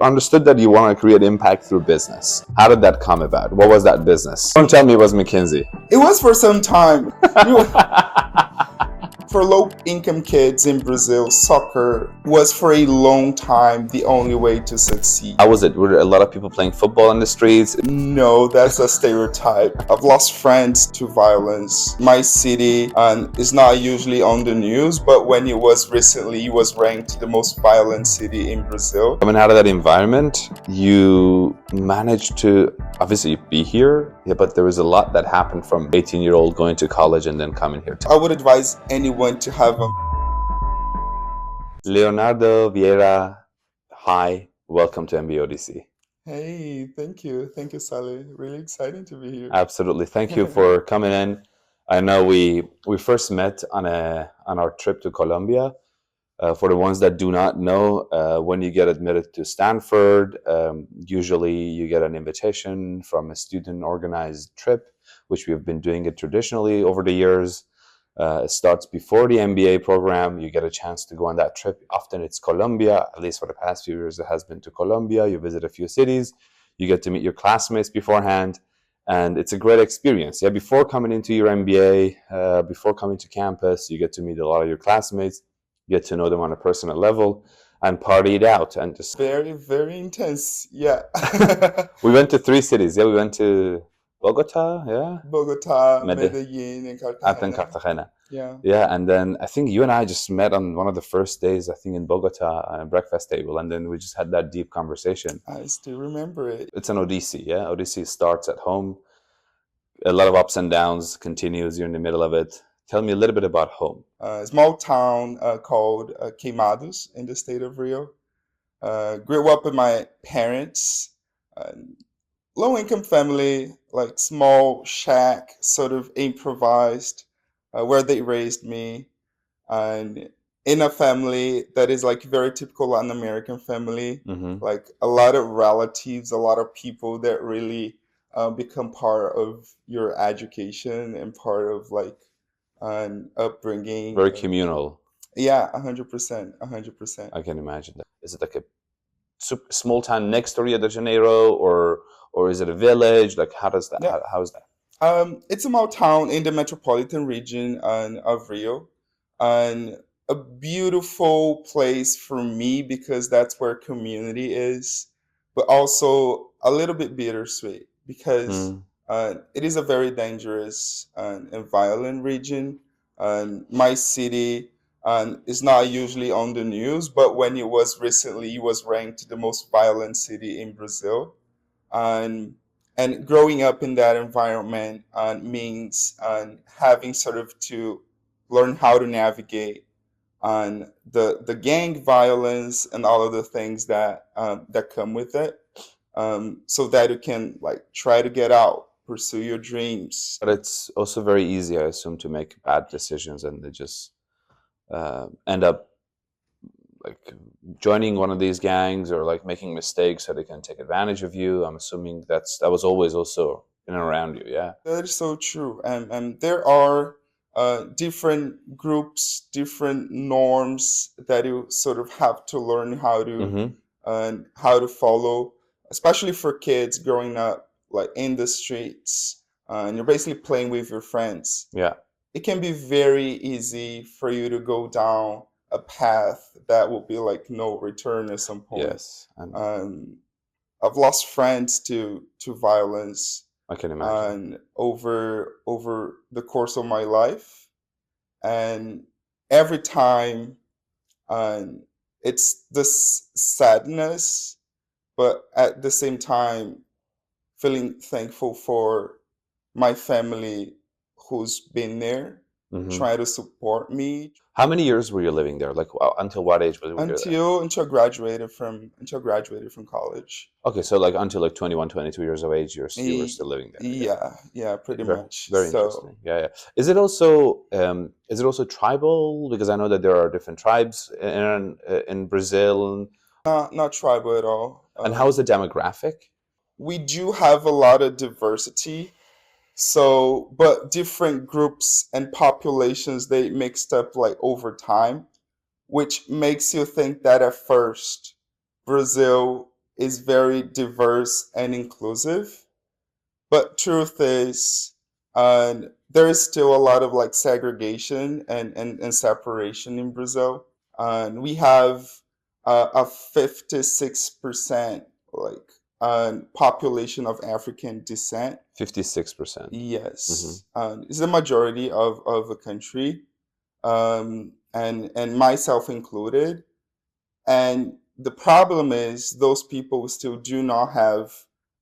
understood that you want to create impact through business. How did that come about? What was that business? Don't tell me it was McKinsey. It was for some time. For low-income kids in Brazil, soccer was for a long time the only way to succeed. How was it? Were there a lot of people playing football in the streets? No, that's a stereotype. I've lost friends to violence. My city is not usually on the news, but when it was recently, it was ranked the most violent city in Brazil. Coming out of that environment, you managed to obviously be here, but there was a lot that happened from 18-year-old going to college and then coming here. I would advise anyone to have a... Leonardo Vieira, hi, welcome to MBA Odyssey. Hey, thank you. Thank you, Sally. Really exciting to be here. Absolutely. Thank you for coming in. I know we first met on our trip to Colombia. For the ones that do not know, when you get admitted to Stanford, usually you get an invitation from a student-organized trip, which we have been doing it traditionally over the years. It starts before the MBA program. You get a chance to go on that trip. Often it's Colombia, at least for the past few years it has been to Colombia. You visit a few cities. You get to meet your classmates beforehand. And it's a great experience. Yeah, before coming into your MBA, before coming to campus, you get to meet a lot of your classmates. Get to know them on a personal level and party it out and just very, very intense. Yeah. We went to 3 cities. Yeah, we went to Bogota, Bogota, Medellin, and Cartagena. Yeah. Yeah, and then I think you and I just met on one of the first days, I think in Bogota, on a breakfast table, and then we just had that deep conversation. I still remember it. It's an Odyssey, yeah. Odyssey starts at home. A lot of ups and downs, continues, you're in the middle of it. Tell me a little bit about home. A small town called Queimados in the state of Rio. Grew up with my parents. Low-income family, like small shack, sort of improvised, where they raised me. And in a family that is like very typical Latin American family, like a lot of relatives, a lot of people that really become part of your education and part of like an upbringing. Very communal. Yeah, 100%, 100%. I can imagine that. Is it like a small town next to Rio de Janeiro, or is it a village? Like, how does that? Yeah. How is that? It's a small town in the metropolitan region of Rio, and a beautiful place for me because that's where community is, but also a little bit bittersweet because it is a very dangerous and violent region. My city is not usually on the news, but when it was recently, it was ranked the most violent city in Brazil. And growing up in that environment means having sort of to learn how to navigate on the gang violence and all of the things that that come with it, so that you can like try to get out, pursue your dreams. But it's also very easy, I assume, to make bad decisions and they just end up like joining one of these gangs or like making mistakes so they can take advantage of you. I'm assuming that was always also in and around you. Yeah, that is so true. And there are different groups, different norms that you sort of have to learn how to follow, especially for kids growing up like in the streets, and you're basically playing with your friends. Yeah, it can be very easy for you to go down a path that will be like no return at some point. Yes. I've lost friends to violence. I can imagine. And over the course of my life, and every time, it's this sadness, but at the same time, feeling thankful for my family who's been there, trying to support me. How many years were you living there? Like until what age was you there? Until I graduated from college. Okay, so like until like 21, 22 years of age, you were still living there. Yeah, pretty much. Very interesting. Yeah. Is it also tribal? Because I know that there are different tribes in Brazil. Not tribal at all. And how is the demographic? We do have a lot of diversity. So, but different groups and populations, they mixed up like over time, which makes you think that at first Brazil is very diverse and inclusive. But truth is, there is still a lot of like segregation and separation in Brazil. And we have a 56% like population of African descent. 56%. Yes, it's the majority of the country, and myself included. And the problem is those people still do not have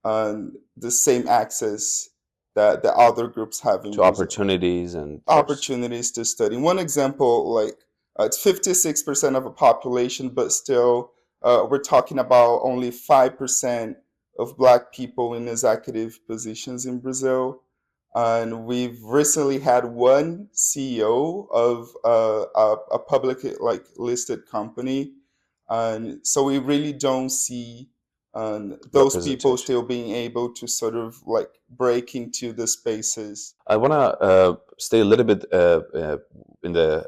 the same access that the other groups have in To Brazil. opportunities and Opportunities to study. One example, like it's 56% of a population, but still we're talking about only 5% of Black people in executive positions in Brazil. And we've recently had one CEO of a public like listed company, and so we really don't see those people representation. still being able to sort of like break into the spaces. I want to stay a little bit in the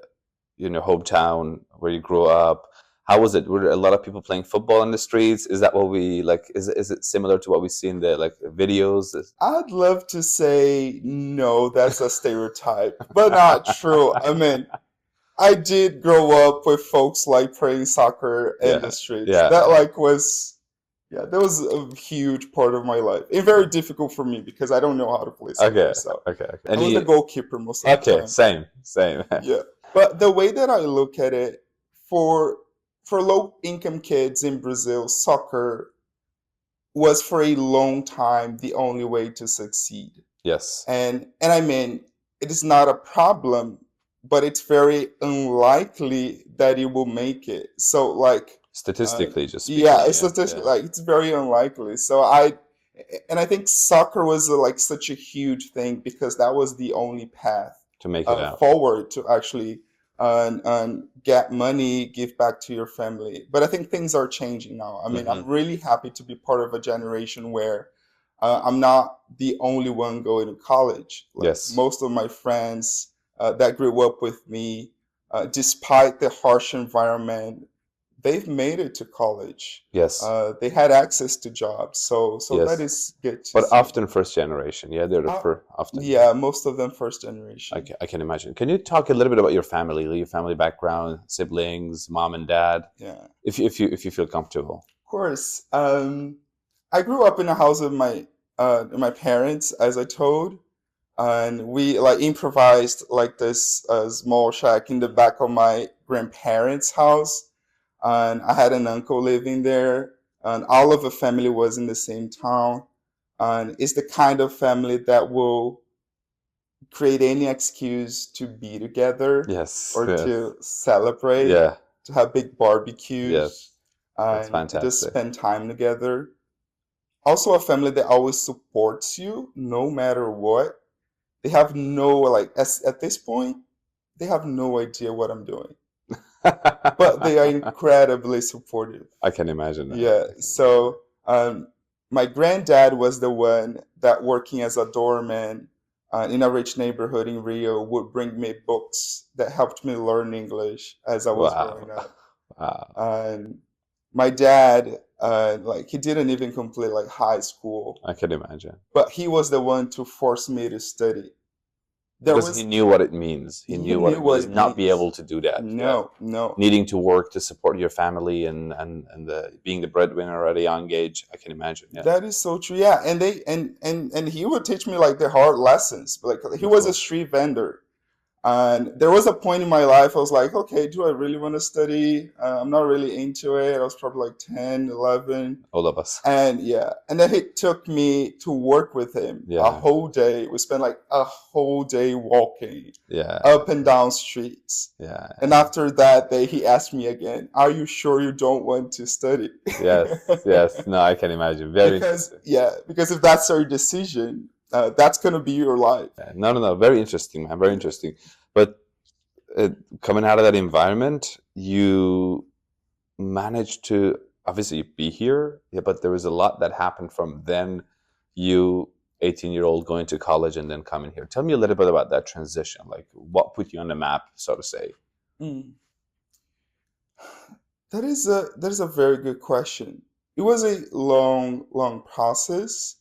your hometown where you grew up. How was it? Were there a lot of people playing football in the streets? Is that what we like? Is it similar to what we see in the like videos? I'd love to say no, that's a stereotype, but not true. I mean, I did grow up with folks like playing soccer in the Yeah, streets. yeah. That like was, yeah, that was a huge part of my life. And very difficult for me because I don't know how to play soccer. Okay, So okay. I was the goalkeeper most of the Okay, time. same. Yeah. But the way that I look at it, for low income kids in Brazil, soccer was for a long time the only way to succeed. Yes, And I mean, it is not a problem, but it's very unlikely that it will make it. So like statistically just speaking. yeah, it's statistically like it's very unlikely. So I think soccer was like such a huge thing because that was the only path To make it out. forward to actually get money, give back to your family. But I think things are changing now. I mean, I'm really happy to be part of a generation where I'm not the only one going to college. Like, Yes. most of my friends that grew up with me, despite the harsh environment, they've made it to college. Yes. They had access to jobs, so Yes. that is good to But see. often first generation. Yeah, they're often. Yeah, most of them first generation. I can imagine. Can you talk a little bit about your family, your family background, siblings, mom and dad, Yeah, if you feel comfortable? of course. I grew up in a house of my parents, as I told, and we like improvised like this small shack in the back of my grandparents' house. And I had an uncle living there, and all of the family was in the same town. And it's the kind of family that will create any excuse to be together Yes. or Yes. to celebrate, Yeah. to have big barbecues, Yes. That's and fantastic. just spend time together. Also, a family that always supports you no matter what. They have no, like, at this point, they have no idea what I'm doing, but they are incredibly supportive. I can imagine that. Yeah. So, my granddad was the one that, working as a doorman in a rich neighborhood in Rio, would bring me books that helped me learn English as I was Wow. growing up. Wow. And my dad, like, he didn't even complete like high school, I can imagine. but he was the one to force me to study. Because he knew what it means. He knew what it what means it not be means. able to do that. Yeah. No. Needing to work to support your family and being the breadwinner at a young age. I can imagine. Yeah. That is so true. Yeah, and they and he would teach me like the hard lessons. Like, he was a street vendor. And there was a point in my life I was like, okay, do I really want to study? I'm not really into it. I was probably like 10, 11. All of us. And yeah, and then he took me to work with him a Yeah. whole day. We spent like a whole day walking Yeah. up and down streets. Yeah. And after that day, he asked me again, are you sure you don't want to study? Yes. Yes. No, I can imagine. Very because if that's your decision, that's going to be your life. No. Very interesting, man. Very interesting. But coming out of that environment, you managed to obviously be here. Yeah, but there was a lot that happened from then. You, 18-year-old, going to college and then coming here. Tell me a little bit about that transition. Like, what put you on the map, so to say? That is a very good question, it was a long process,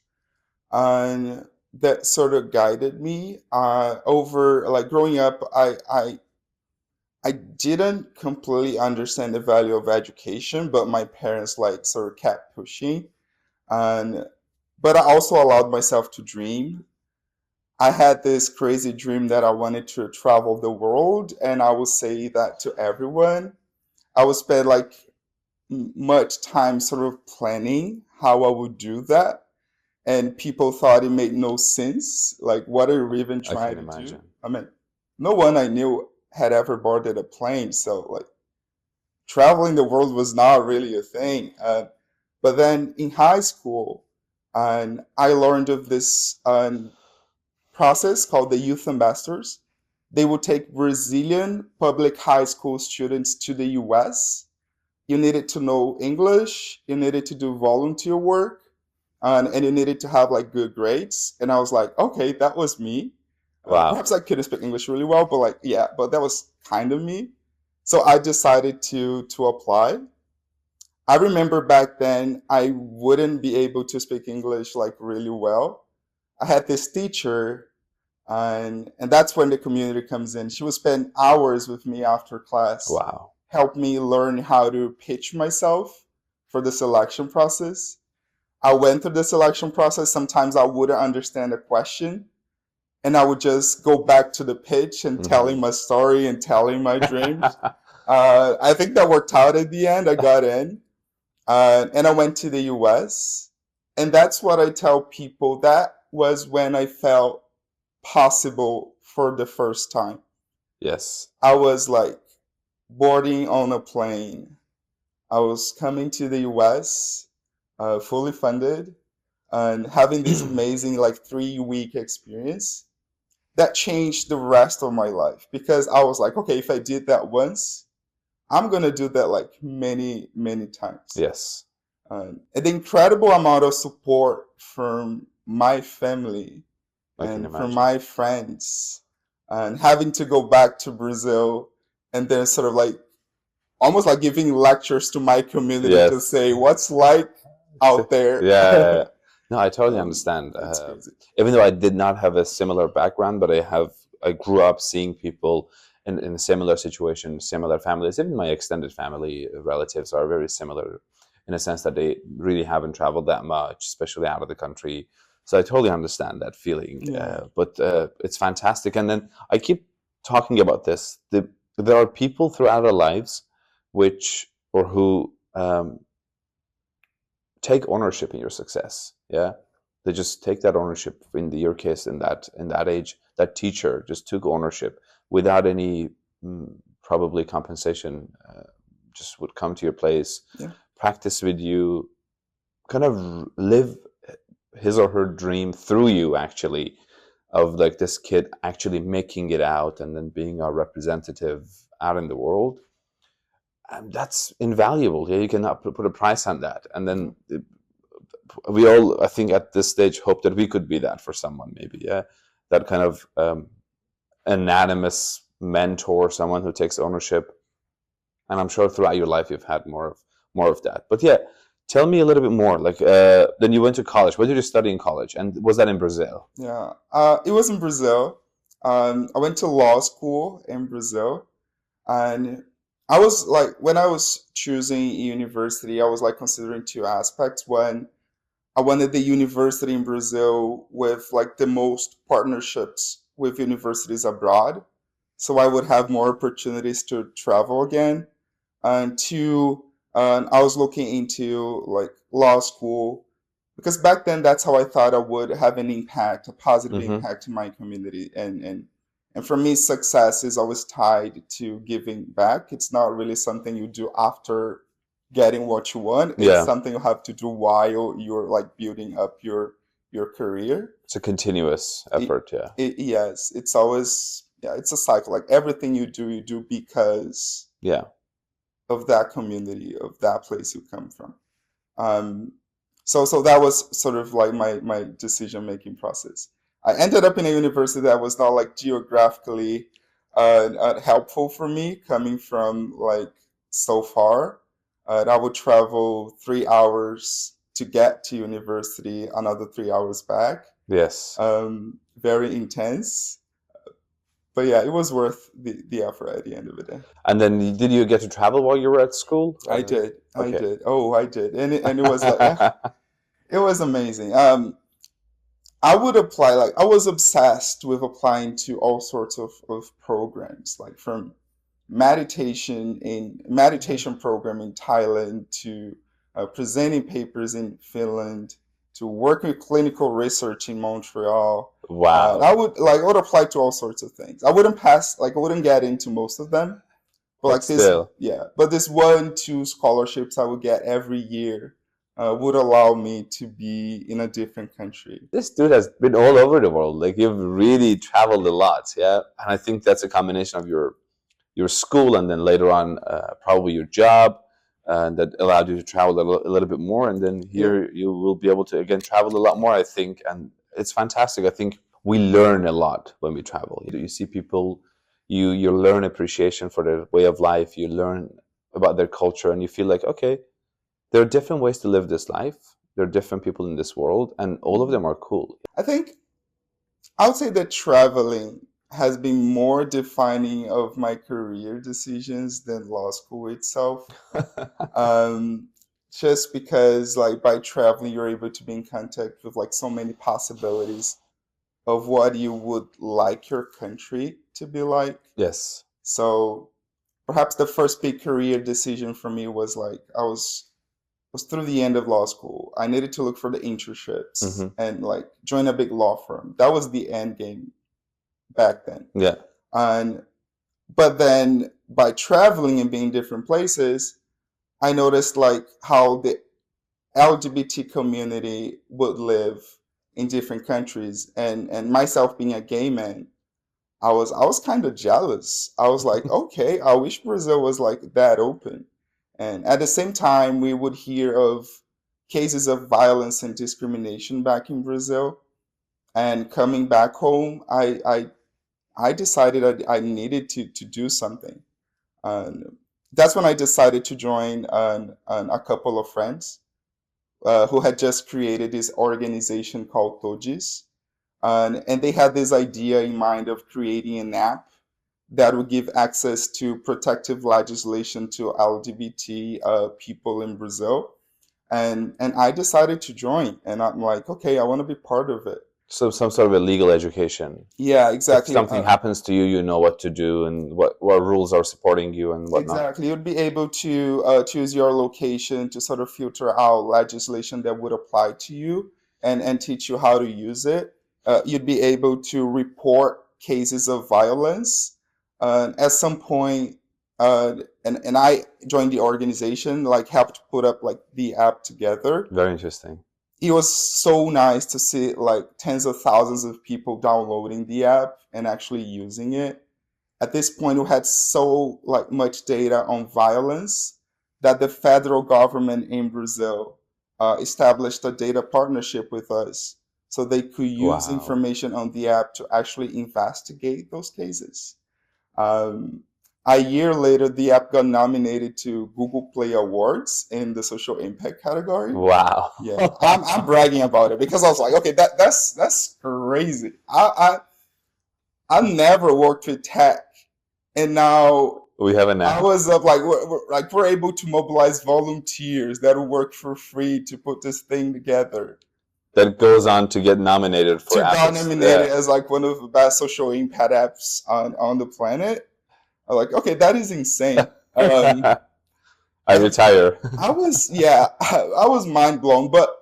and that sort of guided me over like growing up. I didn't completely understand the value of education, but my parents like sort of kept pushing, and but I also allowed myself to dream. I had this crazy dream that I wanted to travel the world, and I would say that to everyone. I would spend like much time sort of planning how I would do that, and people thought it made no sense. Like, what are you even I trying can to do? imagine. I mean, no one I knew had ever boarded a plane, so like traveling the world was not really a thing. But then in high school, and I learned of this process called the youth ambassadors. They would take Brazilian public high school students to the US. You needed to know English, you needed to do volunteer work, and you needed to have like good grades. And I was like, okay, that was me. Wow. Perhaps I couldn't speak English really well, but like, yeah, but that was kind of me. So I decided to apply. I remember back then I wouldn't be able to speak English like really well. I had this teacher, and that's when the community comes in. She would spend hours with me after class, Wow. help me learn how to pitch myself for the selection process. I went through the selection process. Sometimes I wouldn't understand a question, and I would just go back to the pitch and telling Hmm. my story and telling my dreams. I think that worked out at the end. I got in, and I went to the US. And that's what I tell people. That was when I felt possible for the first time. Yes. I was like boarding on a plane. I was coming to the US, fully funded, and having this amazing like 3 week experience that changed the rest of my life, because I was like, okay, if I did that once, I'm gonna do that like many times. Yes. And the incredible amount of support from my family I can and from imagine. my friends, and having to go back to Brazil and then sort of like almost like giving lectures to my community to Yes. say what's like out there. Yeah. No, I totally understand. It's crazy. Even though I did not have a similar background, but I grew up seeing people in a similar situation, similar families. Even my extended family relatives are very similar in a sense that they really haven't traveled that much, especially out of the country. So I totally understand that feeling. Yeah. But it's fantastic. And then I keep talking about this. There are people throughout our lives which or who take ownership in your success. Yeah, they just take that ownership. In your case, in that age, that teacher just took ownership without any probably compensation. Just would come to your place, Yeah. practice with you, kind of live his or her dream through you, actually, of like this kid actually making it out and then being our representative out in the world. And that's invaluable. Yeah, you cannot put a price on that. And Yeah. then we all, I think, at this stage, hope that we could be that for someone, maybe. Yeah, that kind of anonymous mentor, someone who takes ownership. And I'm sure throughout your life you've had more of that. But yeah, tell me a little bit more. Like, then you went to college. What did you study in college? And was that in Brazil? Yeah. It was in Brazil. I went to law school in Brazil, and I was like, when I was choosing university, I was like considering two aspects. One, I wanted the university in Brazil with like the most partnerships with universities abroad, so I would have more opportunities to travel again. And two, I was looking into like law school, because back then that's how I thought I would have an impact, a positive Mm-hmm. impact to my community. And for me, success is always tied to giving back. It's not really something you do after getting what you want. It's Yeah, something you have to do while you're like building up your career. it's a continuous It, effort. Yeah, yes, it's always, yeah, it's a cycle. Like everything you do because yeah. of that community, of that place you come from. Um, so that was sort of like my decision making process. I ended up in a university that was not like geographically helpful for me, coming from like so far. I would travel 3 hours to get to university, another 3 hours back. Yes. Very intense. But yeah, it was worth the effort at the end of the day. And then did you get to travel while you were at school? I did. I Okay. did. Oh, I did. And it was like, it was amazing. I would apply, like, I was obsessed with applying to all sorts of programs, like from meditation program in Thailand to presenting papers in Finland to working with clinical research in Montreal. Wow. I would apply to all sorts of things. I wouldn't pass, like I wouldn't get into most of them, but But like this, still, yeah. But this 1, 2 scholarships I would get every year would allow me to be in a different country. this dude has been all over the world. Like you've really traveled a lot, yeah. And I think that's a combination of your school and then later on probably your job that allowed you to travel a little bit more. And then Yeah. here you will be able to again travel a lot more, I think. And it's fantastic. I think we learn a lot when we travel. You see people, you learn appreciation for their way of life. You learn about their culture, and you feel like, okay, there are different ways to live this life. There are different people in this world, and all of them are cool. I think I would say that traveling has been more defining of my career decisions than law school itself. Um, just because, like, by traveling, you're able to be in contact with like so many possibilities of what you would like your country to be like. Yes. So perhaps the first big career decision for me was like was through the end of law school. I needed to look for the internships Hmm. and like join a big law firm. That was the end game back then. Yeah. And but then by traveling and being in different places, I noticed like how the LGBT community would live in different countries, and myself being a gay man, I was kind of jealous. I was like, okay, I wish Brazil was like that open. And at the same time, we would hear of cases of violence and discrimination back in Brazil. And coming back home, I decided I needed to do something. And that's when I decided to join a couple of friends who had just created this organization called Togis. And they had this idea in mind of creating an app that would give access to protective legislation to LGBT people in Brazil. And I decided to join, and I'm like, okay, I want to be part of it. So some sort of a legal education. Yeah, If exactly. something happens to you, you know what to do and what rules are supporting you and whatnot. Exactly. You'd be able to choose your location to sort of filter out legislation that would apply to you and teach you how to use it. You'd be able to report cases of violence. At some point, and I joined the organization, like helped put up like the app together. Very interesting. It was so nice to see like tens of thousands of people downloading the app and actually using it. At this point, we had so like much data on violence that the federal government in Brazil established a data partnership with us so they could use Wow. information on the app to actually investigate those cases. Um, a year later, the app got nominated to Google Play Awards in the social impact category. Wow. Yeah, I'm bragging about it because I was like, okay, that's crazy. I never worked with tech, and now We have an I app. was up like we're able to mobilize volunteers that will work for free to put this thing together. That goes on to get nominated for To got apps. nominated Yeah. as like one of the best social impact apps on the planet. I'm like, okay, that is insane. I retire. I was I was mind blown, but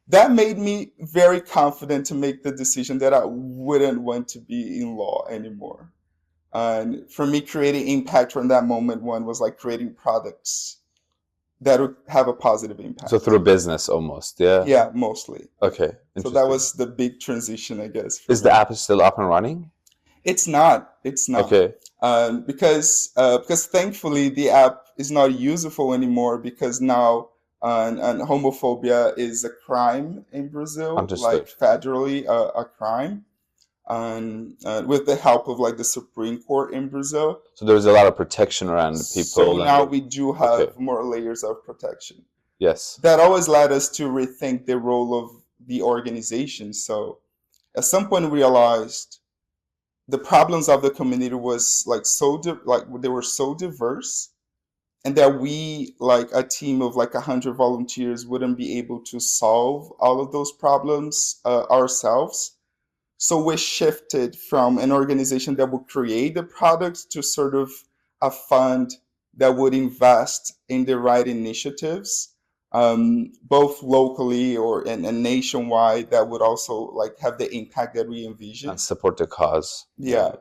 that made me very confident to make the decision that I wouldn't want to be in law anymore. And for me, creating impact from that moment one was like creating products that would have a positive impact. So through business almost, yeah? Yeah, mostly. Okay, So that interesting. was the big transition, I guess. for Is the me. app still up and running? It's not. It's not. Okay. Because thankfully the app is not useful anymore because now and homophobia is a crime in Brazil, Understood. like federally a crime. and with the help of like the Supreme Court in Brazil. So there's a lot of protection around the So people. now we do have Okay. more layers of protection. Yes. That always led us to rethink the role of the organization. So at some point we realized the problems of the community was like they were so diverse, and that we, like a team of like 100 volunteers, wouldn't be able to solve all of those problems ourselves. So we shifted from an organization that would create the products to sort of a fund that would invest in the right initiatives, both locally and nationwide, that would also like have the impact that we envision. And support the cause. Yeah.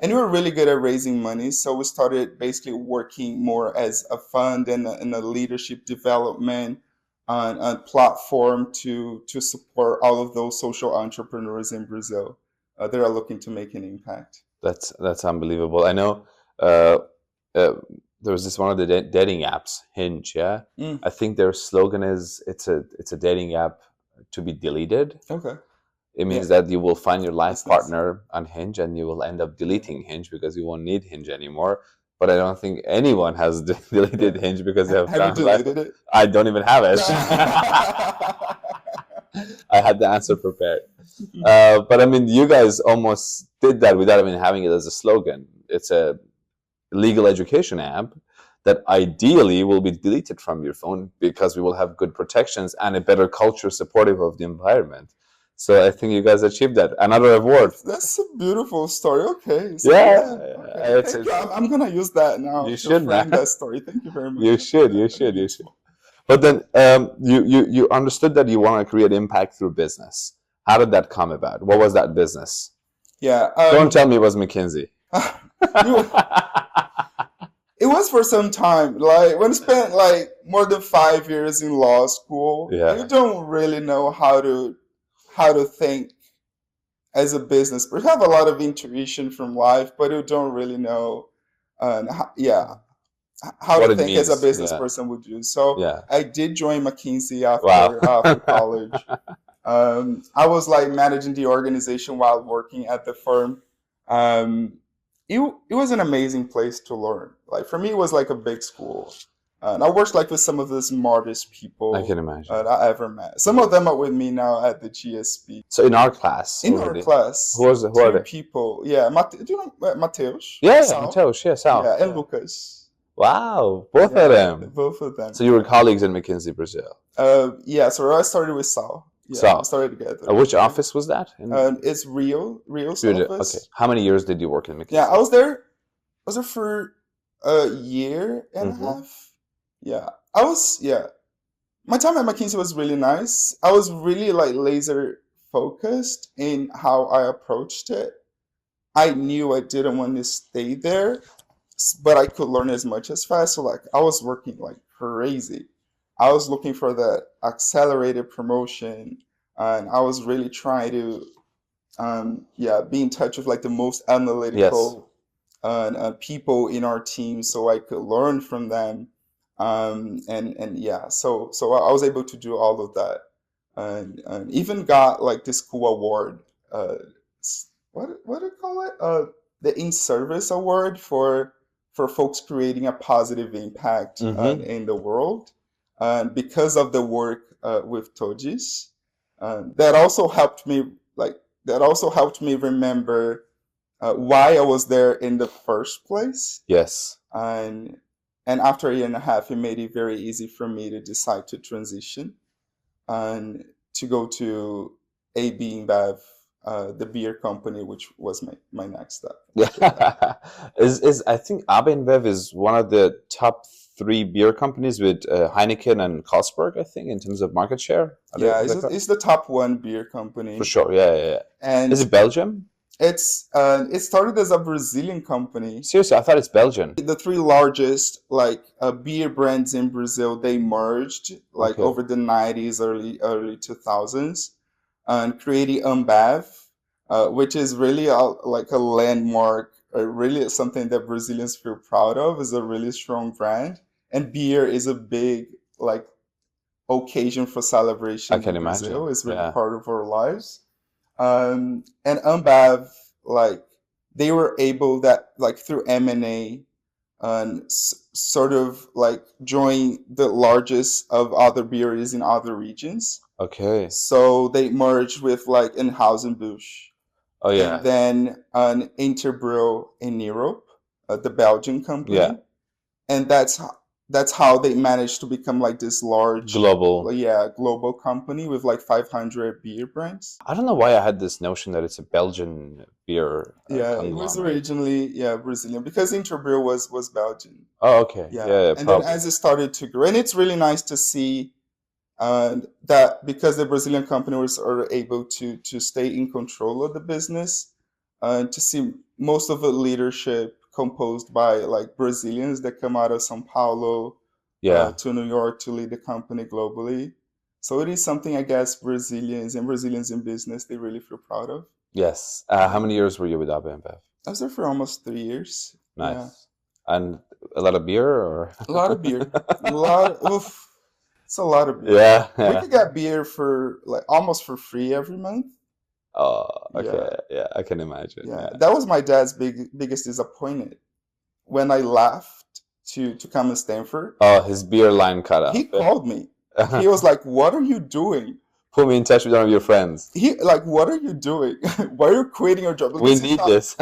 And we were really good at raising money. So we started basically working more as a fund and a leadership development on a platform to support all of those social entrepreneurs in Brazil that are looking to make an impact. That's unbelievable. I know there was this one of the dating apps, Hinge. Yeah, I think their slogan is it's a dating app to be deleted. Okay. It means that you will find your life partner on Hinge, and you will end up deleting Hinge because you won't need Hinge anymore. But I don't think anyone has deleted Hinge because they have found deleted it? I don't even have it. I had the answer prepared. But I mean, you guys almost did that without even having it as a slogan. It's a legal education app that ideally will be deleted from your phone because we will have good protections and a better culture supportive of the environment. So I think you guys achieved that. Another award. That's a beautiful story. Okay. So Okay. I'm gonna use that now. You should frame that story. Thank you very much. You should. But then you understood that you want to create impact through business. How did that come about? What was that business? Yeah. Don't tell me it was McKinsey. It was for some time. Like when I spent like more than 5 years in law school, you don't really know how to think as a business. We have a lot of intuition from life, but you don't really know how to think as a business person would do. So I did join McKinsey after college. I was like managing the organization while working at the firm. It was an amazing place to learn. Like for me, it was like a big school. And I worked like with some of the smartest people I can imagine I ever met. Some of them are with me now at the GSB. So in our class, who are they? People, yeah. Do you know Mateus? Yeah, Mateus. Yeah, Sal. Yeah, and Lucas. Wow, both of them. Both of them. So you were colleagues in McKinsey, Brazil. Yeah. So I started with Sal. Yeah, Sal. We started together. Which office was that? It's Rio's office. Okay. How many years did you work in McKinsey? Yeah, I was there for a year and a half. Yeah, my time at McKinsey was really nice. I was really like laser focused in how I approached it. I knew I didn't want to stay there, but I could learn as much as fast. So like I was working like crazy. I was looking for that accelerated promotion, and I was really trying to be in touch with like the most analytical people in our team so I could learn from them. So I was able to do all of that, and even got like this cool award. What do you call it? The in-service award for folks creating a positive impact in the world, because of the work with Tojis. That also helped me remember why I was there in the first place. Yes. And after a year and a half, it made it very easy for me to decide to transition and to go to AB InBev, the beer company, which was my next step. Yeah, I think AB InBev is one of the top 3 beer companies with Heineken and Carlsberg, I think, in terms of market share. It's the top 1 beer company for sure. Yeah. And is it Belgium? It started as a Brazilian company. Seriously, I thought it's Belgian. The 3 largest beer brands in Brazil, they merged over the 90s, early 2000s, and created Ambev, which is really a landmark, really something that Brazilians feel proud of. Is a really strong brand, and beer is a big occasion for celebration. I can in Brazil. imagine. It's really part of our lives. And Ambev, like they were able that like through M&A and sort of like join the largest of other breweries in other regions. Okay. So they merged with like Anheusen-Busch Oh and yeah. then an Interbrew in Europe, the Belgian Yeah. company, and that's how they managed to become like this large, Global. yeah, global company with like 500 beer brands. I don't know why I had this notion that it's a Belgian beer Yeah, it was conglomerate. originally, yeah, Brazilian because Interbrew was Belgian. Oh, okay. Yeah, Yeah, yeah, and then probably. as it started to grow, and it's really nice to see that because the Brazilian company was are able to stay in control of the business, to see most of the leadership composed by like Brazilians that come out of São Paulo Yeah. to New York to lead the company globally. So it is something I guess Brazilians in business they really feel proud of. Yes. How Yeah, many years were you with AB InBev? I was there for almost 3 years. Yeah, Nice. And a lot of beer or? a lot of beer, a lot. Oof, it's a lot of beer. Yeah, We yeah. could get beer for like almost for free every month. Oh, okay. Yeah, Yeah, I can imagine. yeah. Yeah. That was my dad's biggest disappointment when I left to come to Stanford. Oh, his beer line cut He off. called me. He was like, "What are you doing?" Put me in touch with one of your friends. He like, "What are you doing? Why are you quitting your job?" We need this.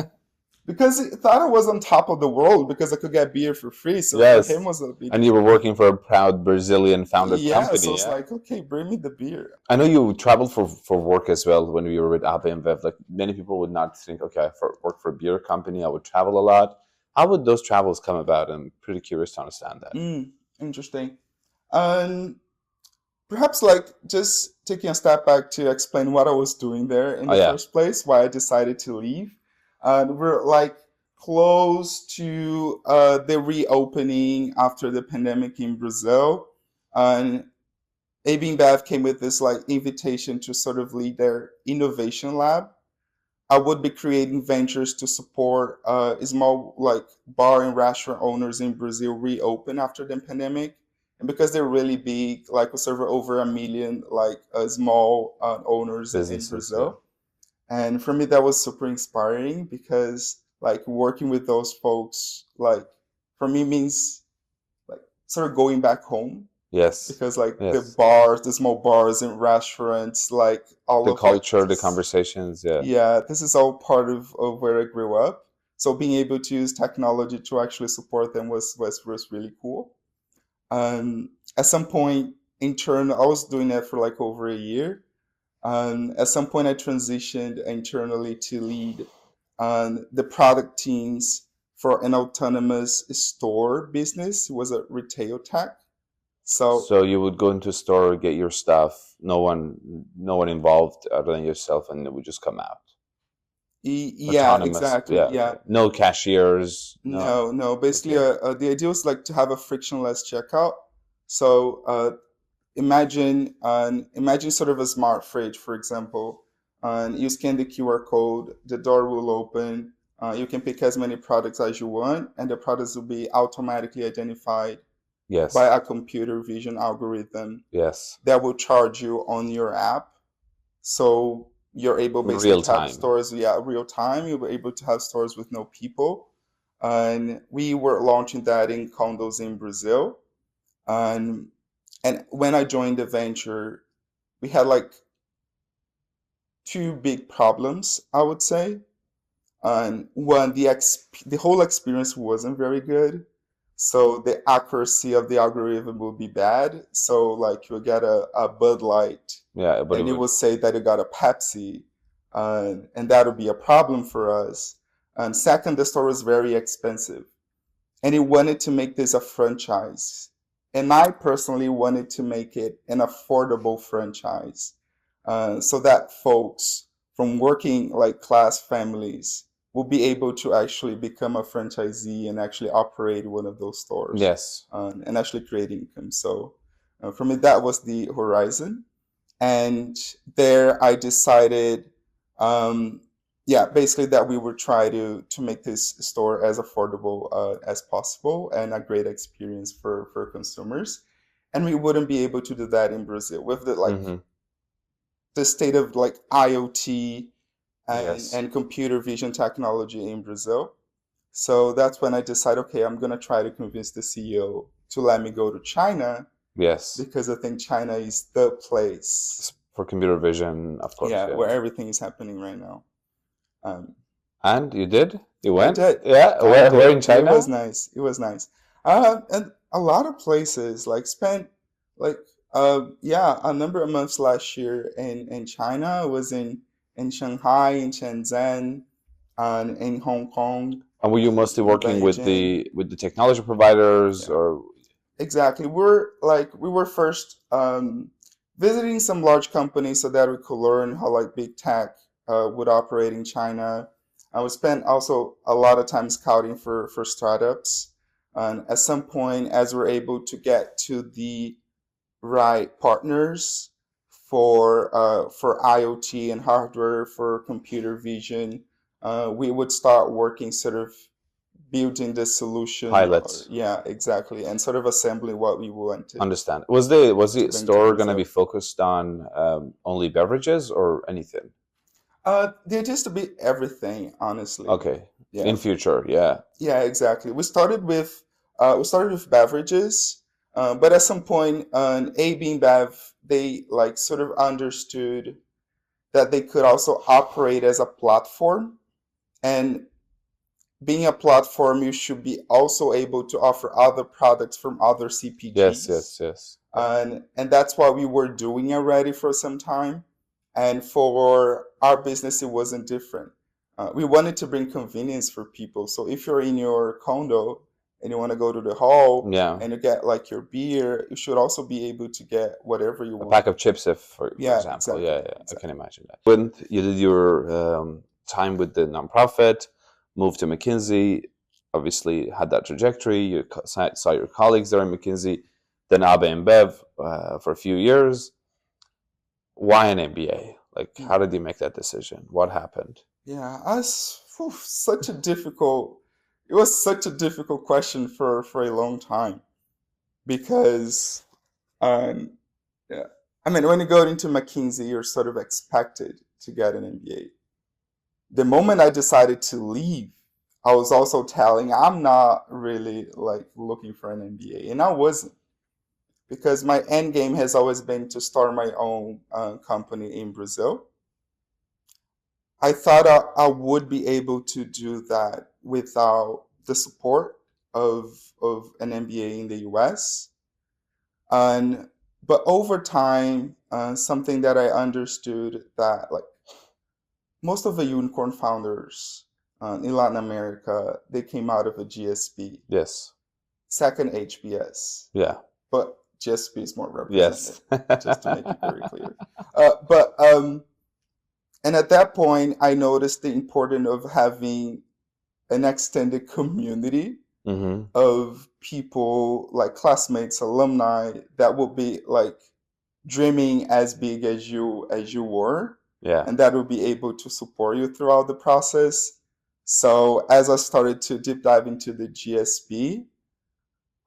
Because he thought I was on top of the world because I could get beer for free. So for him Yes. was a big And you were working for a proud Brazilian founded yeah. So company, it's yeah? like, okay, bring me the beer. I know you traveled for work as well when you were with AB InBev. Like many people would not think, okay, for work for a beer company, I would travel a lot. How would those travels come about? I'm pretty curious to understand that. Interesting. And perhaps like just taking a step back to explain what I was doing there in Oh the yeah. first place, why I decided to leave. We're like close to the reopening after the pandemic in Brazil, and AB InBev came with this like invitation to sort of lead their innovation lab. I would be creating ventures to support small like bar and restaurant owners in Brazil reopen after the pandemic. And because they're really big, like we serve over a million like small owners in Businesses, yeah. Brazil. And for me, that was super inspiring because like working with those folks, like for me means like sort of going back home Yes. because like Yes. the small bars and restaurants, like all The of like culture, the this conversations, yeah. yeah, this is all part of where I grew up. So being able to use technology to actually support them was really cool. At some point, I was doing that for like over a year. At some point, I transitioned internally to lead the product teams for an autonomous store business. It was a retail tech. So So you would go into a store, get your stuff, no one involved other than yourself, and it would just come out. yeah, Autonomous, exactly. yeah, Yeah. okay. No cashiers, no. No, no. Basically, Okay. the idea was like to have a frictionless checkout. So imagine sort of a smart fridge, for example, and you scan the QR code, the door will open. You can pick as many products as you want, and the products will be automatically identified by Yes. a computer vision algorithm Yes. that will charge you on your app. So you're able In basically real to have time. stores, yeah, real time. You'll be able to have stores with no people. And we were launching that in condos in Brazil. And and when I joined the venture, we had like two big problems, I would say. And one, the whole experience wasn't very good. So the accuracy of the algorithm would be bad. So like you'll get a Bud Light Yeah, but it and it would. will say that you got a Pepsi, and that would be a problem for us. And second, the store was very expensive, and he wanted to make this a franchise. And I personally wanted to make it an affordable franchise, so that folks from working like class families will be able to actually become a franchisee and actually operate one of those stores Yes. and actually create income. So for me, that was the horizon. And there I decided, um, yeah, basically that we would try to make this store as affordable as possible and a great experience for consumers. And we wouldn't be able to do that in Brazil with the like Hmm. the state of like IoT Yes. and computer vision technology in Brazil. So that's when I decided, okay, I'm gonna try to convince the CEO to let me go to China Yes. because I think China is the place, For computer vision, of course. yeah, Yeah. where everything is happening right now. Um, And you did? You I went? did. Yeah. I Where in did. It was China? nice. It was nice. And a lot of places like spent like yeah, a number of months last year in China. I was in Shanghai, in Shenzhen, and in Hong Kong, And were you mostly in working Beijing. with the technology providers Yeah, or? exactly. We were first visiting some large companies so that we could learn how like big tech would operate in China. I would spend also a lot of time scouting for startups. And at some point, as we're able to get to the right partners for IoT and hardware for computer vision, we would start working sort of building the solution, or Pilots? yeah, exactly, and sort of assembling what we wanted Understand. Was to the bring to store going to be Brazil. focused on only beverages or anything? There used to be everything, honestly. Okay. Yeah, In future, yeah. yeah, exactly. We started with beverages, but at some point, A being Bev, they like sort of understood that they could also operate as a platform, and being a platform, you should be also able to offer other products from other Yes, CPGs. yes, yes. And that's what we were doing already for some time. And for our business, it wasn't different. We wanted to bring convenience for people. So if you're in your condo and you want to go to the hall Yeah. and you get like your beer, you should also be able to get whatever you A want. pack of chips, if for Yeah, example. exactly, Yeah, yeah. I can exactly. imagine that. When you did your time with the nonprofit, moved to McKinsey, obviously had that trajectory. You saw your colleagues there in McKinsey, then AB InBev for a few years. Why an MBA? Like, how did you make that decision? What happened? Yeah, such a difficult. It was such a difficult question for a long time because, um, yeah, I mean, when you go into McKinsey, you're sort of expected to get an MBA. The moment I decided to leave, I was also telling I'm not really like looking for an MBA, and I wasn't, because my end game has always been to start my own company in Brazil. I thought I would be able to do that without the support of an MBA in the US. And but over time, something that I understood, that like most of the unicorn founders in Latin America, they came out of a GSB, Yes. second HBS, Yeah. but GSB is more represented, Yes. just to make it very clear. But and at that point, I noticed the importance of having an extended community hmm of people like classmates, alumni that will be like dreaming as big as you were, Yeah. and that will be able to support you throughout the process. So as I started to deep dive into the GSB,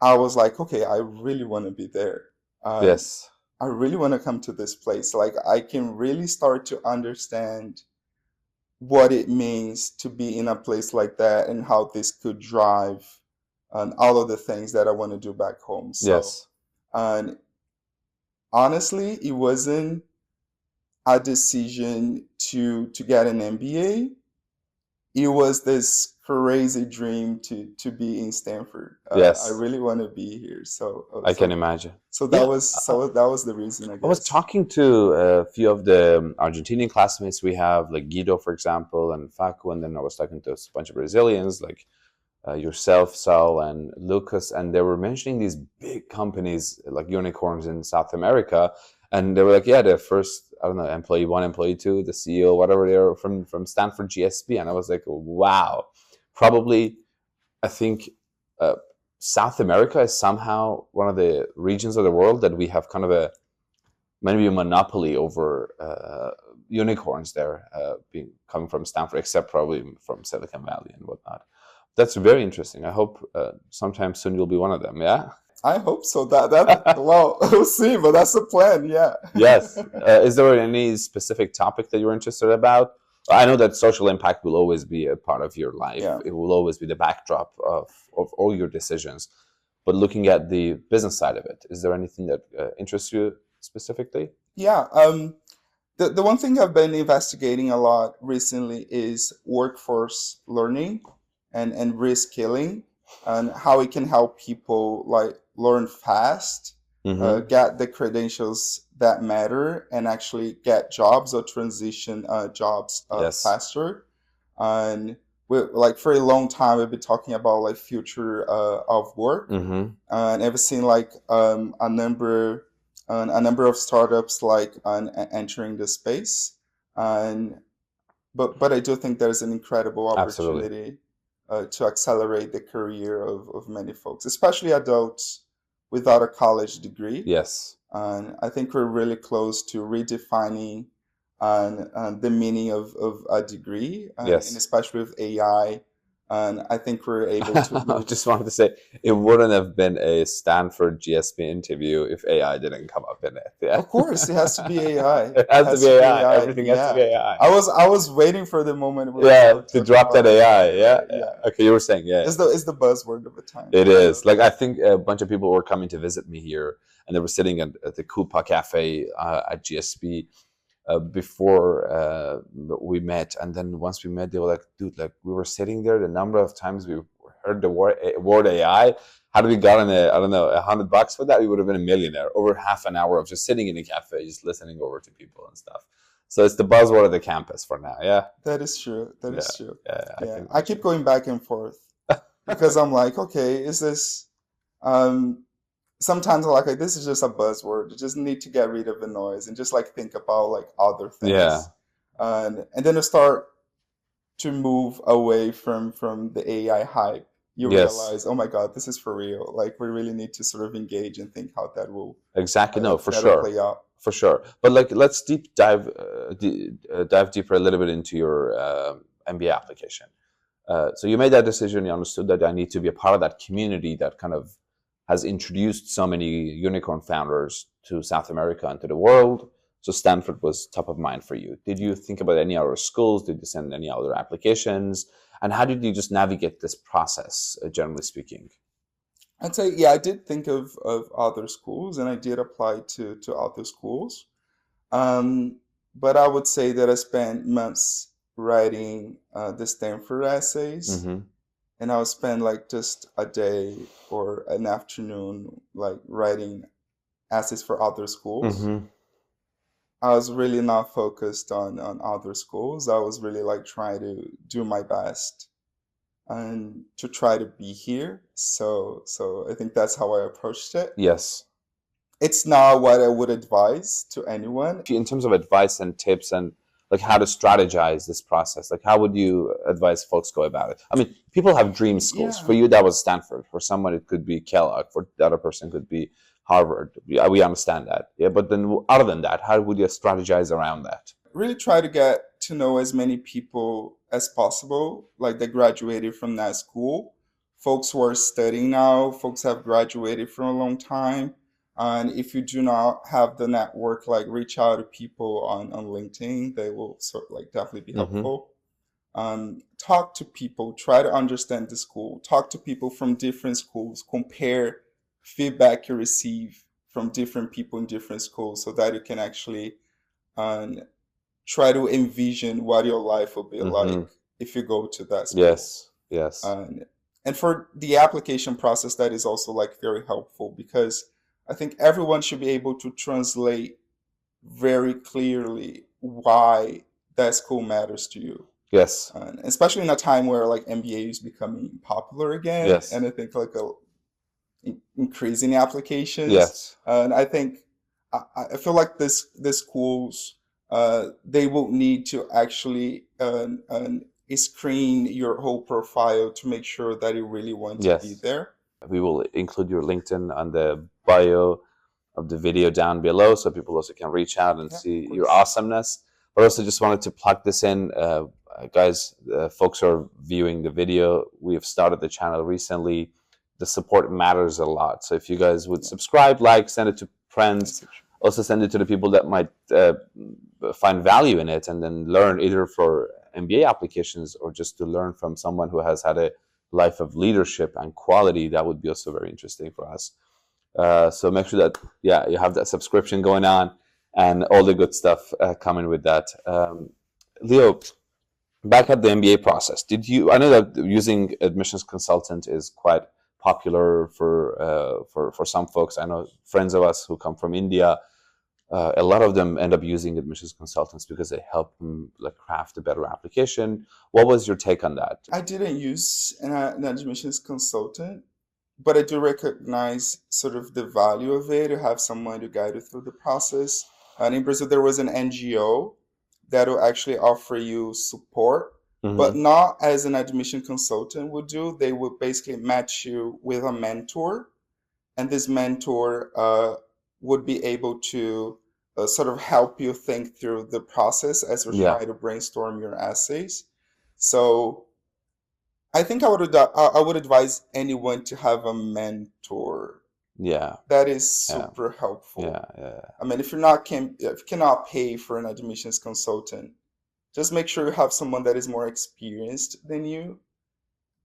I was like, okay, I really want to be there. Um, Yes. I really want to come to this place. Like I can really start to understand what it means to be in a place like that and how this could drive all of the things that I want to do back home. So, Yes. and honestly, it wasn't a decision to get an MBA. It was this crazy dream to be in Stanford. I Yes. really want to be here. I can imagine. Yeah. That was the reason, I I was guess. talking to a few of the Argentinian classmates we have, like Guido, for example, and Facu, and then I was talking to a bunch of Brazilians, like yourself, Sal, and Lucas, and they were mentioning these big companies like unicorns in South America, and they were like, yeah, the first, I don't know, employee one, employee two, the CEO, whatever they are from Stanford GSB, and I was like, wow, probably, I think. South America is somehow one of the regions of the world that we have kind of maybe a monopoly over unicorns there, being coming from Stanford, except probably from Silicon Valley and whatnot. That's very interesting. I hope sometime soon you'll be one of them. Yeah. I hope so. Well, we'll see, but that's the plan. Yeah. Yes. Is there any specific topic that you're interested about? I know that social impact will always be a part of your life. Yeah. It will always be the backdrop of all your decisions. But looking at the business side of it, is there anything that interests you specifically? Yeah. The one thing I've been investigating a lot recently is workforce learning and reskilling, and how it can help people like learn fast, Mm-hmm. get the credentials that matter, and actually get jobs or transition jobs Yes. faster. And like for a long time, we've been talking about like future of work, Mm-hmm. and I've seen like a number of startups like entering the space, and but I do think there's an incredible Absolutely. opportunity to accelerate the career of many folks, especially adults without a college degree. Yes. And I think we're really close to redefining the meaning of a degree, and Yes. especially with AI. And I think we're able to I move. just wanted to say it wouldn't have been a Stanford GSB interview if AI didn't come up in it. Yeah. Of course, it has to be AI. It It has to has be to be AI. AI. Everything has to be Yeah. AI. I was waiting for the moment we would Yeah, start to talking drop that about AI. AI, Yeah, right? yeah. Yeah. Okay, you were saying, yeah, It's the buzzword of the time. it I love is. Like, I that. think a bunch of people were coming to visit me here, and they were sitting at the Coupa Cafe at GSB before we met. And then once we met, they were like, dude, like we were sitting there, the number of times we heard the word AI, had we gotten I don't know, $100 for that, we would have been a millionaire. Over half an hour of just sitting in a cafe, just listening over to people and stuff. So it's the buzzword of the campus for now. Yeah. That is true. That Yeah. is true. Yeah. I Yeah. can I keep imagine. going back and forth because I'm like, okay, is this um sometimes I'm like, this is just a buzzword. You just need to get rid of the noise and just like think about like other Yeah. things. And then you start to move away from the AI hype. You Yes. realize, oh my God, this is for real. Like we really need to sort of engage and think how Exactly. No, for that'll sure. play out. For sure. But like, let's dive deeper a little bit into your MBA application. So you made that decision. You understood that I need to be a part of that community that kind of has introduced so many unicorn founders to South America and to the world. So Stanford was top of mind for you. Did you think about any other schools? Did you send any other applications? And how did you just navigate this process, generally speaking? I'd say, yeah, I did think of other schools and I did apply to other schools. Um, but I would say that I spent months writing the Stanford essays, Mm-hmm. and I would spend like just a day or an afternoon like writing essays for other schools. Mm-hmm. I was really not focused on other schools. I was really like trying to do my best and to try to be here. So I think that's how I approached it. Yes. It's not what I would advise to anyone. In terms of advice and tips and like how to strategize this process, like how would you advise folks go about it? I mean, people have dream schools. For Yeah. you, that was Stanford. For someone, it could be Kellogg. For the other person, could be Harvard. Yeah, we understand that. Yeah, but then other than that, how would you strategize around that? Really try to get to know as many people as possible, like that graduated from that school. Folks who are studying now, folks have graduated for a long time. And if you do not have the network, like reach out to people on LinkedIn, they will sort of like definitely be Mm-hmm. helpful. Talk to people, try to understand the school, talk to people from different schools, compare feedback you receive from different people in different schools so that you can actually um, try to envision what your life will be like Mm-hmm. if you go to that school. Yes. Yes. And and for the application process, that is also like very helpful because I think everyone should be able to translate very clearly why that school matters to you. Yes. And especially in a time where like MBA is becoming popular again, Yes. and I think like increasing applications. Yes. And I think I feel like this schools they will need to actually screen your whole profile to make sure that you really want to be Yes. there. We will include your LinkedIn on the bio of the video down below so people also can reach out and Yeah, see of your course. awesomeness. But also just wanted to plug this in. Guys, folks are viewing the video. We have started the channel recently. the support matters a lot. So if you guys would subscribe, like, send it to friends, also send it to the people that might find value in it, and then learn either for MBA applications or just to learn from someone who has had a life of leadership and quality. That would be also very interesting for us. So make sure that you have that subscription going on and all the good stuff coming with that. Leo, back at the MBA process, did you? I know that using admissions consultant is quite popular for some folks. I know friends of us who come from India. A lot of them end up using admissions consultants because they help them like craft a better application. What was your take on that? I didn't use an admissions consultant, but I do recognize sort of the value of it to have someone to guide you through the process. And in Brazil, there was an NGO that will actually offer you support, but not as an admission consultant would do. They would basically match you with a mentor, and this mentor would be able to sort of help you think through the process as you're trying to brainstorm your essays. So I think I would advise anyone to have a mentor. Yeah, that is super helpful. I mean, if you cannot pay for an admissions consultant, just make sure you have someone that is more experienced than you,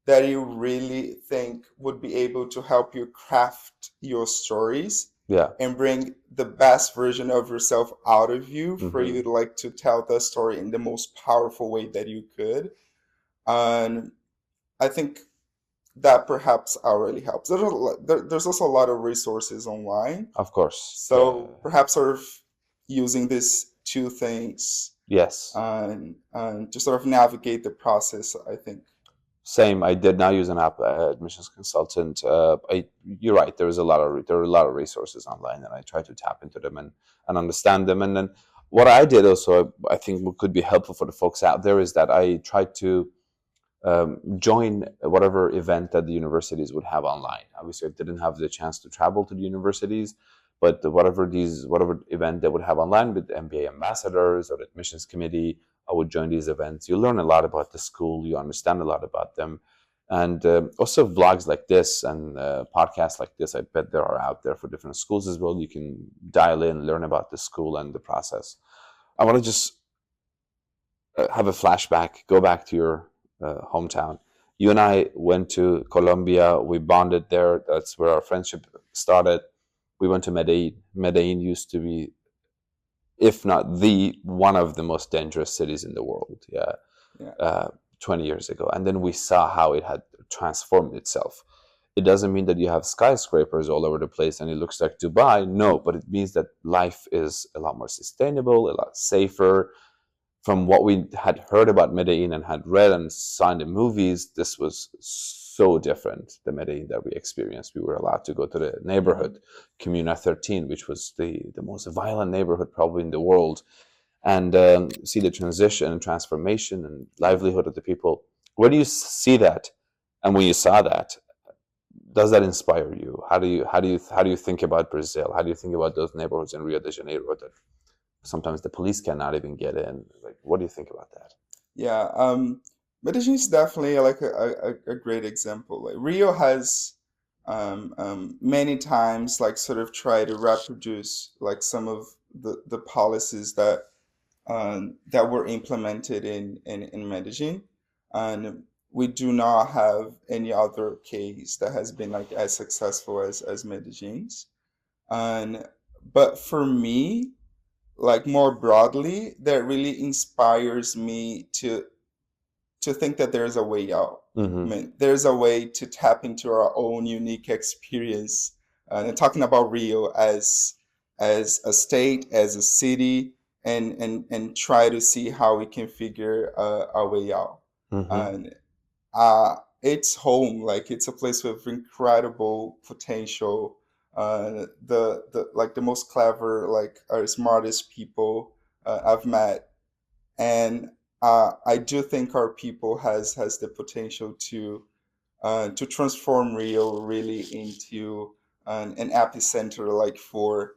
that you really think would be able to help you craft your stories and bring the best version of yourself out of you for you to like to tell the story in the most powerful way that you could. And I think that perhaps already helps. There's also a lot of resources online, of course. So perhaps sort of using these two things, and to sort of navigate the process, I think. Same. I did not use an admissions consultant. You're right. There are a lot of resources online, and I try to tap into them and understand them. And then what I did also, I think, could be helpful for the folks out there is that I tried to join whatever event that the universities would have online. Obviously, I didn't have the chance to travel to the universities, but whatever event they would have online with the MBA ambassadors or the admissions committee, I would join these events. You learn a lot about the school, you understand a lot about them, and also vlogs like this and podcasts like this. I bet there are out there for different schools as well. You can dial in, learn about the school and the process. I want to just have a flashback, go back to your hometown. You and I went to Colombia. We bonded there. That's where our friendship started. We went to Medellin. Medellin used to be, if not the one of the most dangerous cities in the world. 20 years ago. And then we saw how it had transformed itself. It doesn't mean that you have skyscrapers all over the place and it looks like Dubai. No, but it means that life is a lot more sustainable, a lot safer. From what we had heard about Medellin and had read and saw in the movies, this was so different, the Medellin that we experienced. We were allowed to go to the neighborhood, Comuna 13, which was the most violent neighborhood probably in the world, and see the transition and transformation and livelihood of the people. Where do you see that? And when you saw that, does that inspire you? How do you think about Brazil? How do you think about those neighborhoods in Rio de Janeiro that sometimes the police cannot even get in? Like, what do you think about that? Medellin is definitely like a great example. Like Rio has many times like sort of try to reproduce like some of the policies that were implemented in Medellin, and we do not have any other case that has been like as successful as Medellin's. And but for me, like more broadly, that really inspires me to think that there's a way out. I mean, there's a way to tap into our own unique experience. And talking about Rio as a state, as a city, and try to see how we can figure a way out. And it's home, like it's a place with incredible potential. The most clever, like our smartest people I've met, and I do think our people has the potential to transform Rio really into an epicenter, like for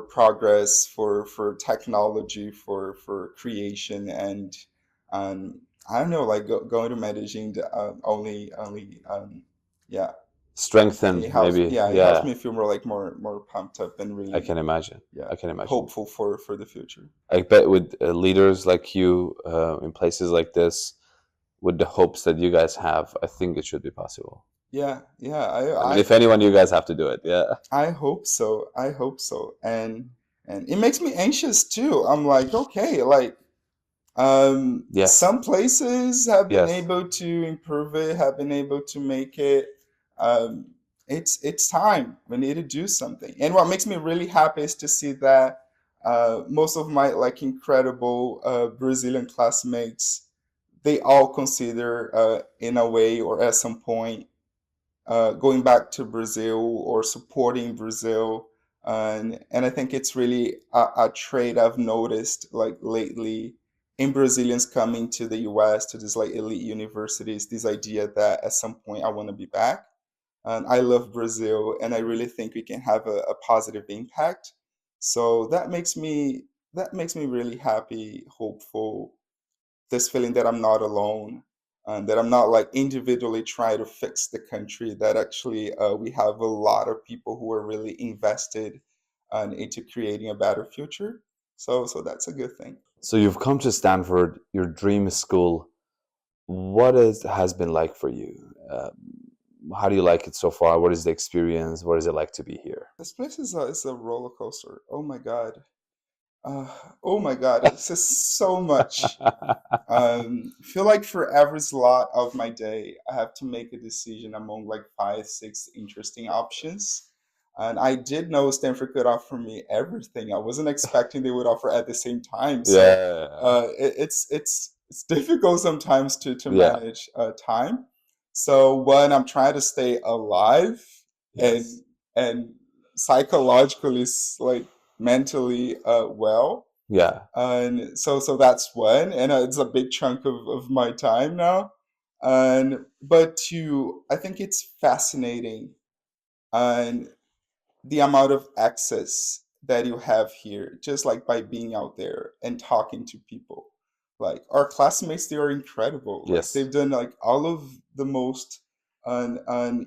progress, for technology, for creation, and I don't know, like going to Medellin only yeah. strengthened, maybe. It helps Yeah, me feel more pumped up and I really, can imagine. yeah, I can imagine. hopeful for the future. I bet with leaders like you in places like this, with the hopes that you guys have, I think it should be possible. Yeah, yeah, I mean, if anyone, you guys have to do it. Yeah. I hope so. I hope so. And it makes me anxious too. I'm like, okay, like Yes. some places have been Yes. able to improve it, have been able to make it. Um, it's time. We need to do something. And what makes me really happy is to see that most of my like incredible Brazilian classmates, they all consider in a way or at some point going back to Brazil or supporting Brazil. And I think it's really a trait I've noticed like lately in Brazilians coming to the US to these like elite universities, this idea that at some point I want to be back. And I love Brazil and I really think we can have a positive impact. So that makes me really happy, hopeful, this feeling that I'm not alone, and that I'm not like individually trying to fix the country. That actually we have a lot of people who are really invested into creating a better future. So that's a good thing. So you've come to Stanford, your dream school. What has been like for you? How do you like it so far? What is the experience? What is it like to be here? This place is a roller coaster. Oh my god. Uh, oh my god. It's just so much. Feel like for every slot of my day, I have to make a decision among like five, six interesting options. And I did know Stanford could offer me everything. I wasn't expecting they would offer at the same time. So Yeah. it's difficult sometimes to Yeah. manage time. So when I'm trying to stay alive and Yes. and psychologically, like mentally well, Yeah. and so that's one, and it's a big chunk of my time now. And but to I think it's fascinating, and the amount of access that you have here just like by being out there and talking to people. Like our classmates, they are incredible. Like Yes. they've done like all of the most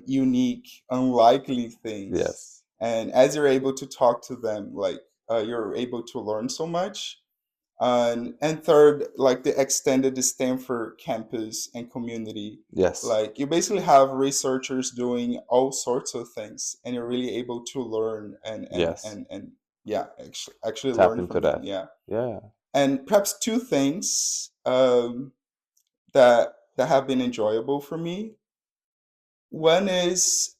unique, unlikely things, Yes. and as you're able to talk to them, like you're able to learn so much. And third, like the extended Stanford campus and community. Yes. Like you basically have researchers doing all sorts of things, and you're really able to learn Yes. and yeah, actually Tap learn into from them. that. Yeah, Yeah. and perhaps two things that have been enjoyable for me. One is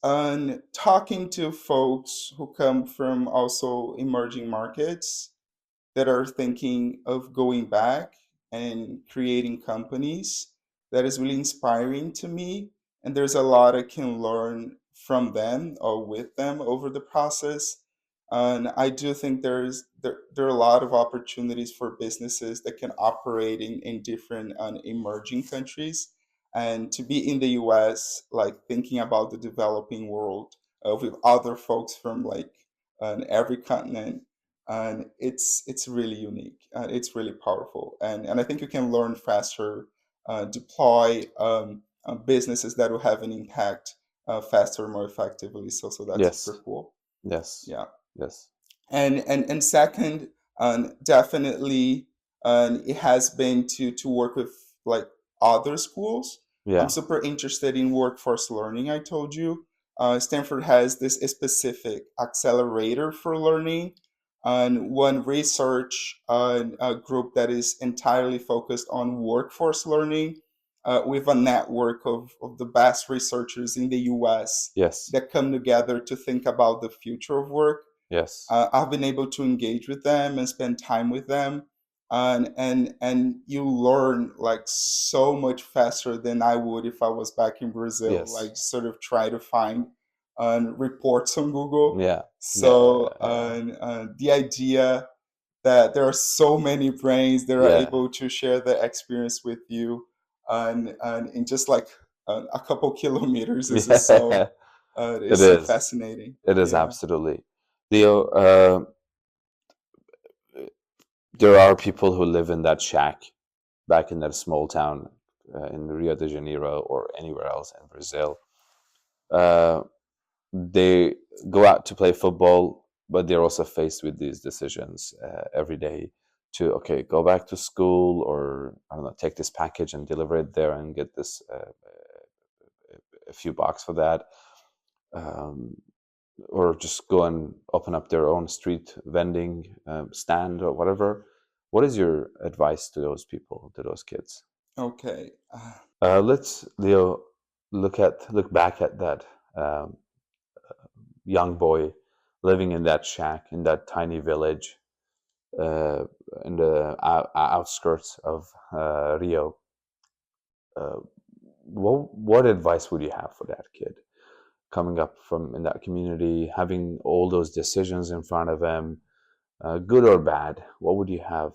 talking to folks who come from also emerging markets that are thinking of going back and creating companies. That is really inspiring to me. And there's a lot I can learn from them or with them over the process. And I do think there are a lot of opportunities for businesses that can operate in different emerging countries. And to be in the US, like thinking about the developing world with other folks from like every continent, and it's really unique and it's really powerful, and I think you can learn faster, deploy businesses that will have an impact faster, more effectively. So that's Yes. super cool. Yes. Yeah. Yes. And second, definitely, it has been to work with like other schools. I'm Yeah. super interested in workforce learning. I told you, Stanford has this specific accelerator for learning, and one research group that is entirely focused on workforce learning, with a network of the best researchers in the US Yes. that come together to think about the future of work. Yes. I've been able to engage with them and spend time with them, and you learn like so much faster than I would if I was back in Brazil. Yes. Like sort of try to find reports on Google. Yeah. Yeah. So Yeah. Yeah. the idea that there are so many brains that are Yeah. able to share their experience with you, and in just like a couple kilometers is just Yeah. so It it's so is. fascinating. It is Yeah. absolutely. Leo, there are people who live in that shack back in that small town in Rio de Janeiro or anywhere else in Brazil. Uh, they go out to play football, but they're also faced with these decisions every day to, okay, go back to school, or I don't know, take this package and deliver it there and get this a few bucks for that, um, or just go and open up their own street vending stand or whatever. What is your advice to those people, to those kids? Okay. Let's, Leo, look back at that um, young boy living in that shack in that tiny village uh, in the outskirts of Rio. Uh, what advice would you have for that kid coming up from in that community, having all those decisions in front of him, good or bad? What would you have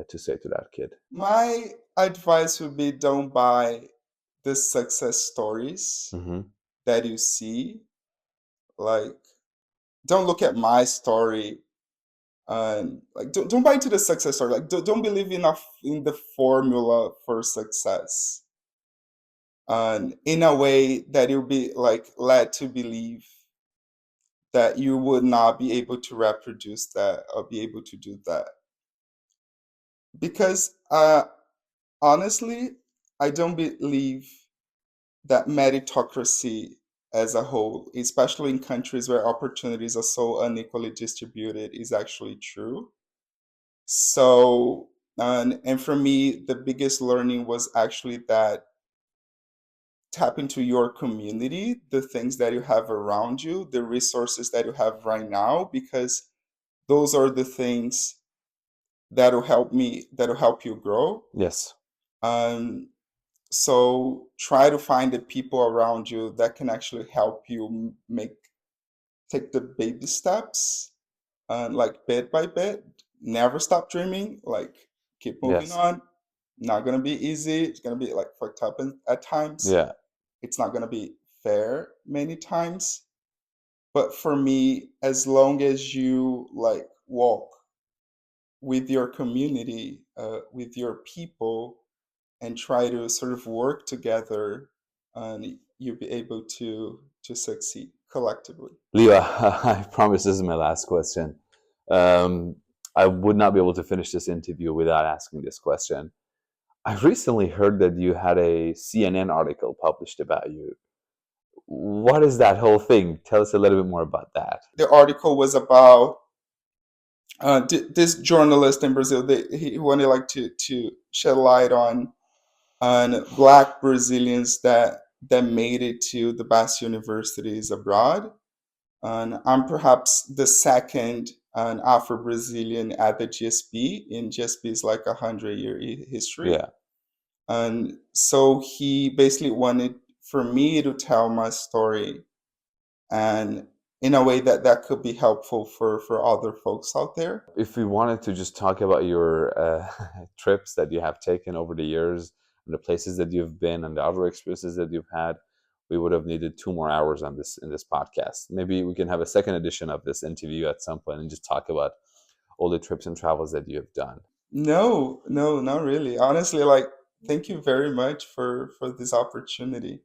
to say to that kid? My advice would be don't buy the success stories Hmm. that you see. Like, don't look at my story and like don't buy into the success story. Like, don't believe enough in the formula for success. And in a way that you'll be like led to believe that you would not be able to reproduce that or be able to do that. Because honestly, I don't believe that meritocracy as a whole, especially in countries where opportunities are so unequally distributed, is actually true. So, and for me, the biggest learning was actually that tap into your community, the things that you have around you, the resources that you have right now, because those are the things that'll help you grow. Yes. Um, so try to find the people around you that can actually help you make take the baby steps, like bit by bit. Never stop dreaming. Like keep moving Yes. on. Not gonna be easy. It's gonna be like fucked up at times. Yeah. It's not gonna be fair many times. But for me, as long as you like walk with your community, with your people, and try to sort of work together, and you'll be able to succeed collectively. Leo, I promise this is my last question. Um, I would not be able to finish this interview without asking this question. I recently heard that you had a CNN article published about you. What is that whole thing? Tell us a little bit more about that. The article was about this journalist in Brazil. He wanted like to shed light on Black Brazilians that made it to the best universities abroad. And I'm perhaps the second an Afro-Brazilian at the GSB, and GSB is like 100-year history. Yeah. And so he basically wanted for me to tell my story and in a way that could be helpful for other folks out there. If we wanted to just talk about your trips that you have taken over the years and the places that you've been and the other experiences that you've had, we would have needed 2 more hours on this in this podcast. Maybe we can have a second edition of this interview at some point and just talk about all the trips and travels that you have done. No, no, not really. Honestly, like thank you very much for this opportunity.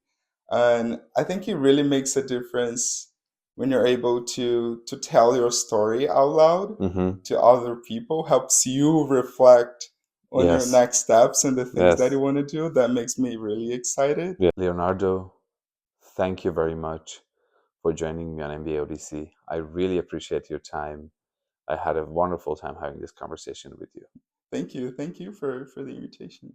And I think it really makes a difference when you're able to tell your story out loud Mm-hmm. to other people, helps you reflect on your Yes. next steps and the things that Yes. you want to do. That makes me really excited. Yeah. Leonardo, thank you very much for joining me on MBA Odyssey. I really appreciate your time. I had a wonderful time having this conversation with you. Thank you. Thank you for the invitation.